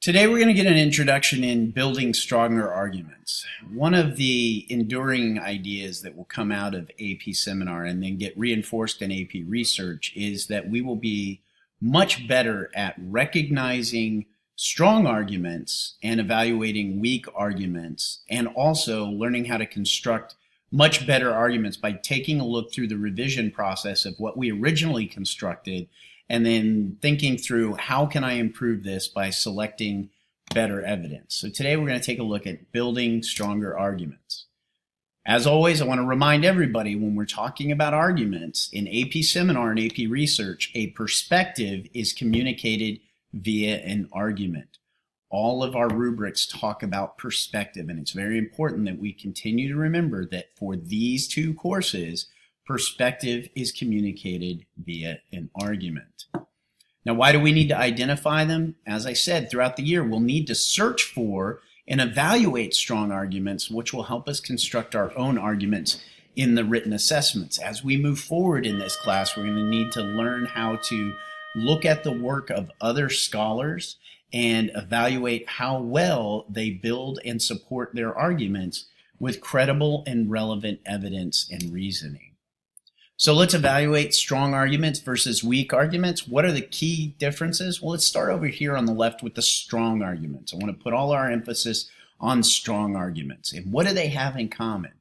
Today we're going to get an introduction in building stronger arguments. One of the enduring ideas that will come out of AP seminar and then get reinforced in AP research is that we will be much better at recognizing strong arguments and evaluating weak arguments, and also learning how to construct much better arguments by taking a look through the revision process of what we originally constructed and then thinking through how can I improve this by selecting better evidence. So today we're going to take a look at building stronger arguments. As always, I want to remind everybody when we're talking about arguments in AP seminar and AP research, a perspective is communicated via an argument. All of our rubrics talk about perspective, and it's very important that we continue to remember that for these two courses, perspective is communicated via an argument. Now, why do we need to identify them? As I said, throughout the year, we'll need to search for and evaluate strong arguments, which will help us construct our own arguments in the written assessments. As we move forward in this class, we're going to need to learn how to look at the work of other scholars and evaluate how well they build and support their arguments with credible and relevant evidence and reasoning. So let's evaluate strong arguments versus weak arguments. What are the key differences? Well, let's start over here on the left with the strong arguments. I want to put all our emphasis on strong arguments. And what do they have in common?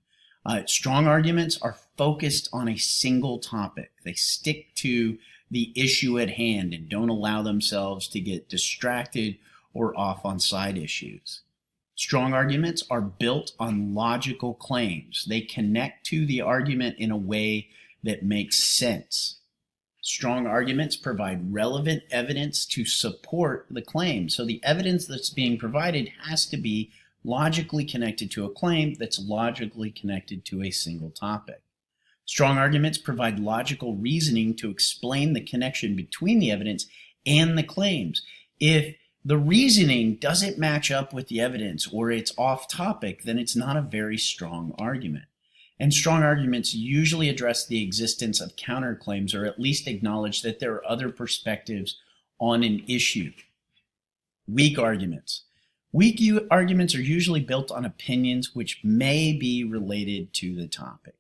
Strong arguments are focused on a single topic. They stick to the issue at hand and don't allow themselves to get distracted or off on side issues. Strong arguments are built on logical claims. They connect to the argument in a way that makes sense. Strong arguments provide relevant evidence to support the claim. So the evidence that's being provided has to be logically connected to a claim that's logically connected to a single topic. Strong arguments provide logical reasoning to explain the connection between the evidence and the claims. If the reasoning doesn't match up with the evidence or it's off topic, then it's not a very strong argument. And strong arguments usually address the existence of counterclaims, or at least acknowledge that there are other perspectives on an issue. Weak arguments. Weak arguments are usually built on opinions which may be related to the topic.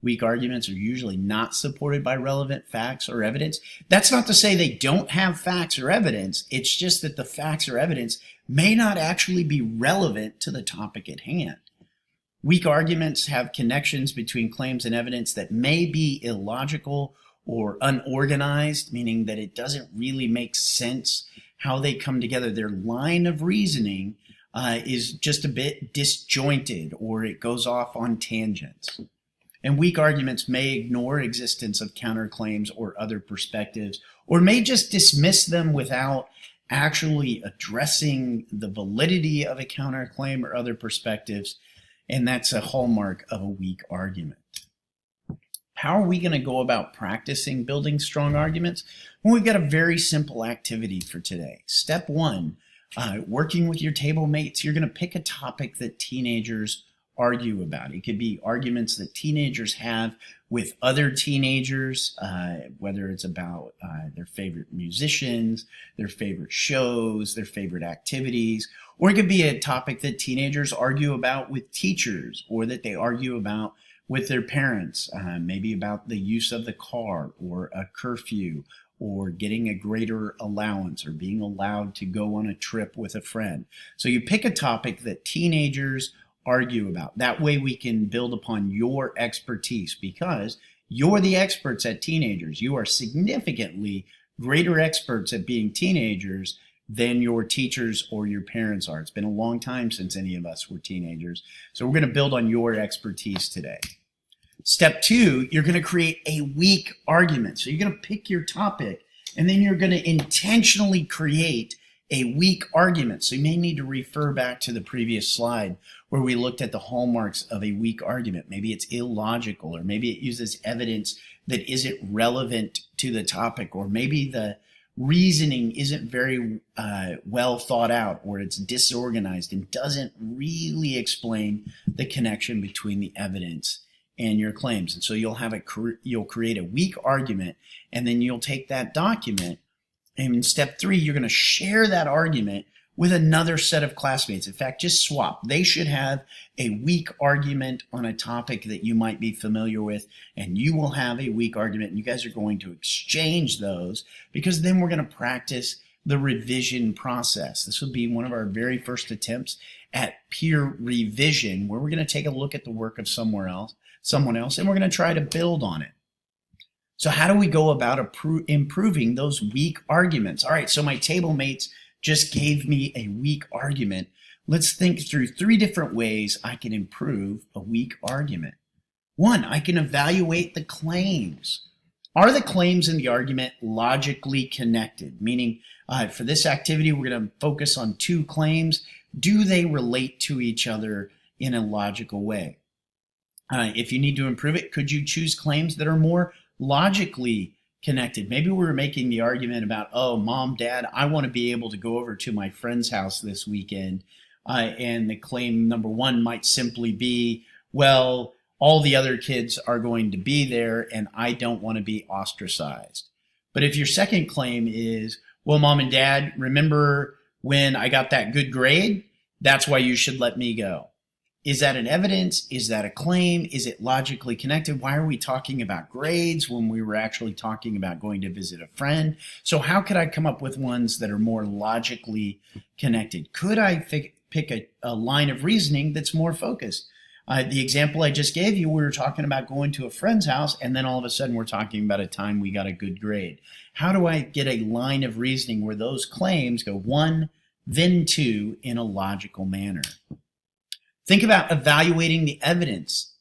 Weak arguments are usually not supported by relevant facts or evidence. That's not to say they don't have facts or evidence. It's just that the facts or evidence may not actually be relevant to the topic at hand. Weak arguments have connections between claims and evidence that may be illogical or unorganized, meaning that it doesn't really make sense how they come together. Their line of reasoning is just a bit disjointed, or it goes off on tangents. And weak arguments may ignore existence of counterclaims or other perspectives, or may just dismiss them without actually addressing the validity of a counterclaim or other perspectives. And that's a hallmark of a weak argument. How are we going to go about practicing building strong arguments? Well, we've got a very simple activity for today. Step one, working with your table mates, you're going to pick a topic that teenagers argue about. It could be arguments that teenagers have with other teenagers, whether it's about their favorite musicians, their favorite shows, their favorite activities, or it could be a topic that teenagers argue about with teachers, or that they argue about with their parents, maybe about the use of the car or a curfew or getting a greater allowance or being allowed to go on a trip with a friend. So you pick a topic that teenagers argue about. That way we can build upon your expertise, because you're the experts at teenagers. You are significantly greater experts at being teenagers than your teachers or your parents are. It's been a long time since any of us were teenagers. So we're going to build on your expertise today. Step two, you're going to create a weak argument. So you're going to pick your topic, and then you're going to intentionally create a weak argument. So you may need to refer back to the previous slide where we looked at the hallmarks of a weak argument. Maybe it's illogical, or maybe it uses evidence that isn't relevant to the topic, or maybe the reasoning isn't very well thought out, or it's disorganized and doesn't really explain the connection between the evidence and your claims. And so you'll create a weak argument, and then you'll take that document, and in step three, you're going to share that argument with another set of classmates. In fact, just swap. They should have a weak argument on a topic that you might be familiar with, and you will have a weak argument, and you guys are going to exchange those, because then we're going to practice the revision process. This will be one of our very first attempts at peer revision, where we're going to take a look at the work of someone else, and we're going to try to build on it. So how do we go about improving those weak arguments? All right, so my table mates just gave me a weak argument. Let's think through 3 different ways I can improve a weak argument. 1, I can evaluate the claims. Are the claims in the argument logically connected? Meaning, for this activity, we're going to focus on 2 claims. Do they relate to each other in a logical way? If you need to improve it, could you choose claims that are more logically connected? Maybe we were making the argument about, oh, mom, dad, I want to be able to go over to my friend's house this weekend. And the claim number 1 might simply be, well, all the other kids are going to be there and I don't want to be ostracized. But if your second claim is, well, mom and dad, remember when I got that good grade? That's why you should let me go. Is that an evidence? Is that a claim? Is it logically connected? Why are we talking about grades when we were actually talking about going to visit a friend? So how could I come up with ones that are more logically connected? Could I pick a line of reasoning that's more focused? The example I just gave you, we were talking about going to a friend's house, and then all of a sudden we're talking about a time we got a good grade. How do I get a line of reasoning where those claims go 1, then 2 in a logical manner? Think about evaluating the evidence.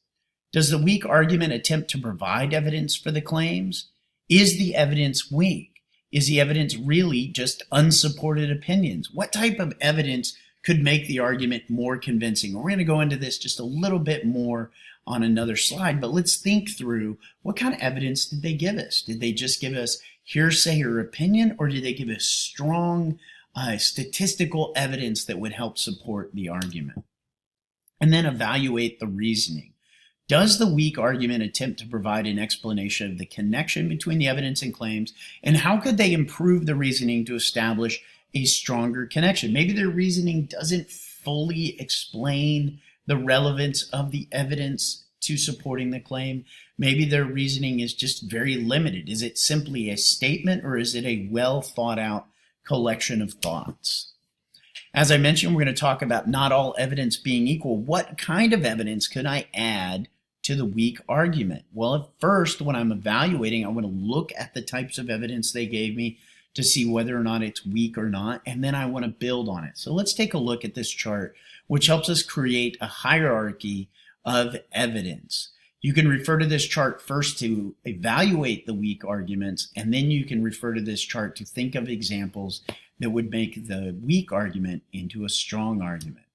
Does the weak argument attempt to provide evidence for the claims? Is the evidence weak? Is the evidence really just unsupported opinions? What type of evidence could make the argument more convincing? We're going to go into this just a little bit more on another slide, but let's think through what kind of evidence did they give us? Did they just give us hearsay or opinion, or did they give us strong statistical evidence that would help support the argument? And then evaluate the reasoning. Does the weak argument attempt to provide an explanation of the connection between the evidence and claims, and how could they improve the reasoning to establish a stronger connection? Maybe their reasoning doesn't fully explain the relevance of the evidence to supporting the claim. Maybe their reasoning is just very limited. Is it simply a statement, or is it a well thought out collection of thoughts? As I mentioned, we're going to talk about not all evidence being equal. What kind of evidence could I add to the weak argument? Well, at first, when I'm evaluating, I want to look at the types of evidence they gave me to see whether or not it's weak or not, and then I want to build on it. So let's take a look at this chart, which helps us create a hierarchy of evidence. You can refer to this chart first to evaluate the weak arguments, and then you can refer to this chart to think of examples that would make the weak argument into a strong argument.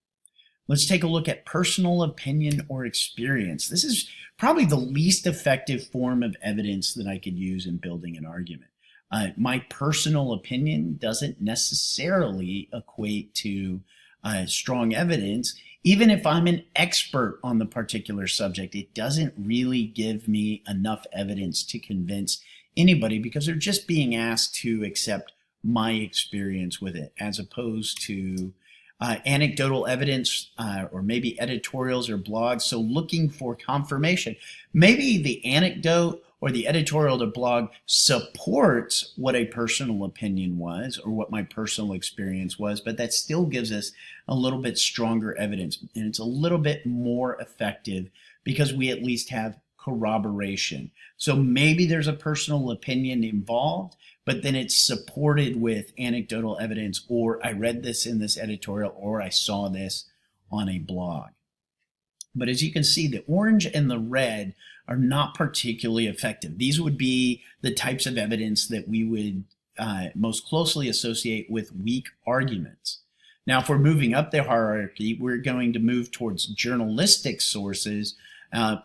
Let's take a look at personal opinion or experience. This is probably the least effective form of evidence that I could use in building an argument. My personal opinion doesn't necessarily equate to strong evidence. Even if I'm an expert on the particular subject, it doesn't really give me enough evidence to convince anybody, because they're just being asked to accept my experience with it, as opposed to anecdotal evidence or maybe editorials or blogs. So looking for confirmation. Maybe the anecdote or the editorial or blog supports what a personal opinion was or what my personal experience was, but that still gives us a little bit stronger evidence, and it's a little bit more effective because we at least have corroboration. So maybe there's a personal opinion involved, but then it's supported with anecdotal evidence, or I read this in this editorial, or I saw this on a blog. But as you can see, the orange and the red are not particularly effective. These would be the types of evidence that we would most closely associate with weak arguments. Now, if we're moving up the hierarchy, we're going to move towards journalistic sources,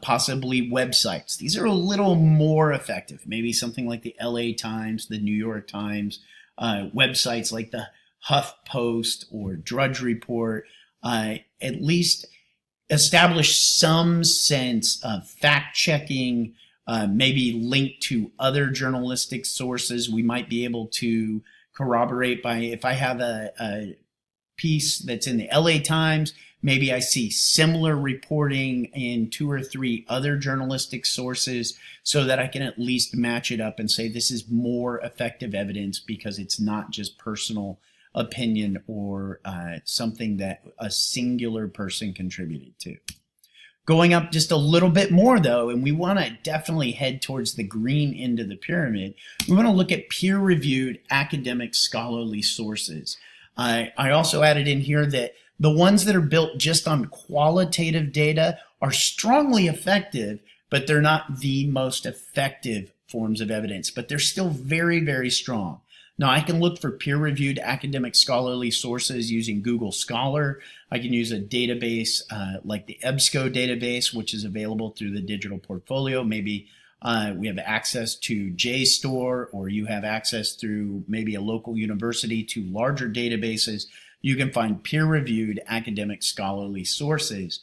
possibly websites. These are a little more effective. Maybe something like the LA Times, the New York Times, websites like the HuffPost or Drudge Report, at least establish some sense of fact-checking, maybe linked to other journalistic sources. We might be able to corroborate by, if I have a piece that's in the LA Times. Maybe I see similar reporting in 2 or 3 other journalistic sources so that I can at least match it up and say this is more effective evidence because it's not just personal opinion or something that a singular person contributed to. Going up just a little bit more though, and we want to definitely head towards the green end of the pyramid, we want to look at peer-reviewed academic scholarly sources. I also added in here that the ones that are built just on qualitative data are strongly effective, but they're not the most effective forms of evidence, but they're still very, very strong. Now, I can look for peer-reviewed academic scholarly sources using Google Scholar. I can use a database like the EBSCO database, which is available through the digital portfolio. Maybe we have access to JSTOR, or you have access through maybe a local university to larger databases. You can find peer-reviewed academic scholarly sources.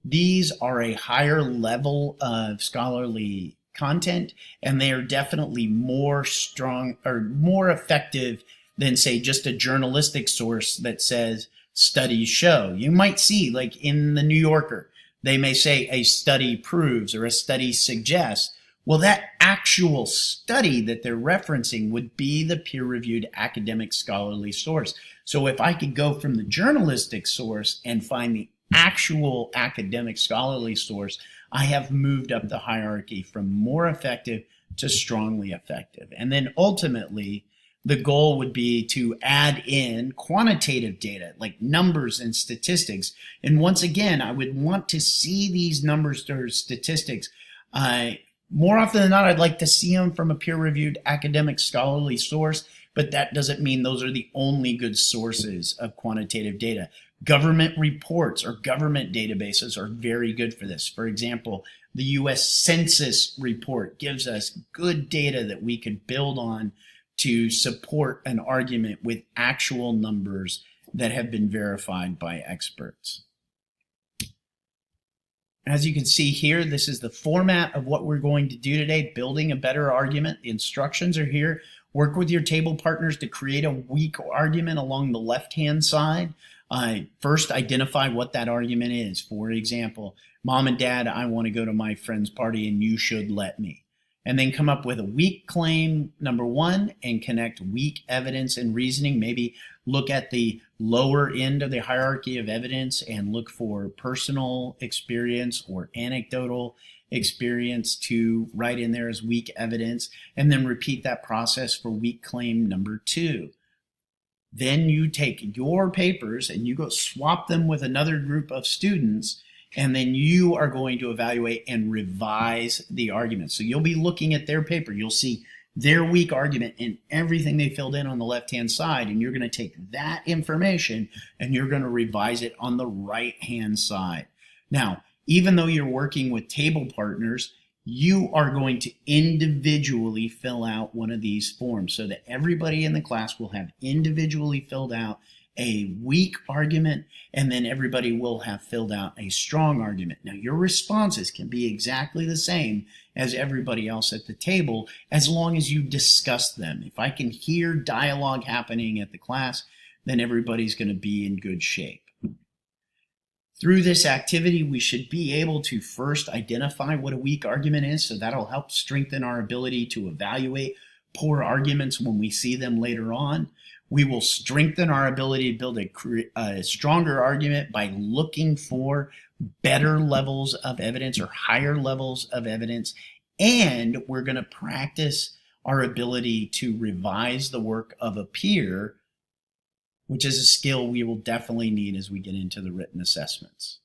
These are a higher level of scholarly content, and they are definitely more strong or more effective than, say, just a journalistic source that says studies show. You might see, like in the New Yorker, they may say a study proves or a study suggests. Well, that actual study that they're referencing would be the peer-reviewed academic scholarly source. So if I could go from the journalistic source and find the actual academic scholarly source, I have moved up the hierarchy from more effective to strongly effective. And then ultimately, the goal would be to add in quantitative data like numbers and statistics. And once again, I would want to see these numbers or statistics. More often than not, I'd like to see them from a peer-reviewed academic scholarly source, but that doesn't mean those are the only good sources of quantitative data. Government reports or government databases are very good for this. For example, the US Census report gives us good data that we could build on to support an argument with actual numbers that have been verified by experts. As you can see here, this is the format of what we're going to do today, building a better argument. The instructions are here. Work with your table partners to create a weak argument along the left-hand side. First, identify what that argument is. For example, Mom and Dad, I want to go to my friend's party and you should let me. And then come up with a weak claim, number 1, and connect weak evidence and reasoning. Maybe look at the lower end of the hierarchy of evidence and look for personal experience or anecdotal experience to write in there as weak evidence, and then repeat that process for weak claim number 2. Then you take your papers and you go swap them with another group of students, and then you are going to evaluate and revise the argument. So you'll be looking at their paper. You'll see their weak argument and everything they filled in on the left-hand side, and you're going to take that information and you're going to revise it on the right-hand side. Now, even though you're working with table partners, you are going to individually fill out one of these forms so that everybody in the class will have individually filled out a weak argument, and then everybody will have filled out a strong argument. Now, your responses can be exactly the same as everybody else at the table as long as you discuss them. If I can hear dialogue happening at the class, then everybody's going to be in good shape. Through this activity, we should be able to first identify what a weak argument is, so that'll help strengthen our ability to evaluate poor arguments when we see them later on. We will strengthen our ability to build a stronger argument by looking for better levels of evidence or higher levels of evidence. And we're going to practice our ability to revise the work of a peer, which is a skill we will definitely need as we get into the written assessments.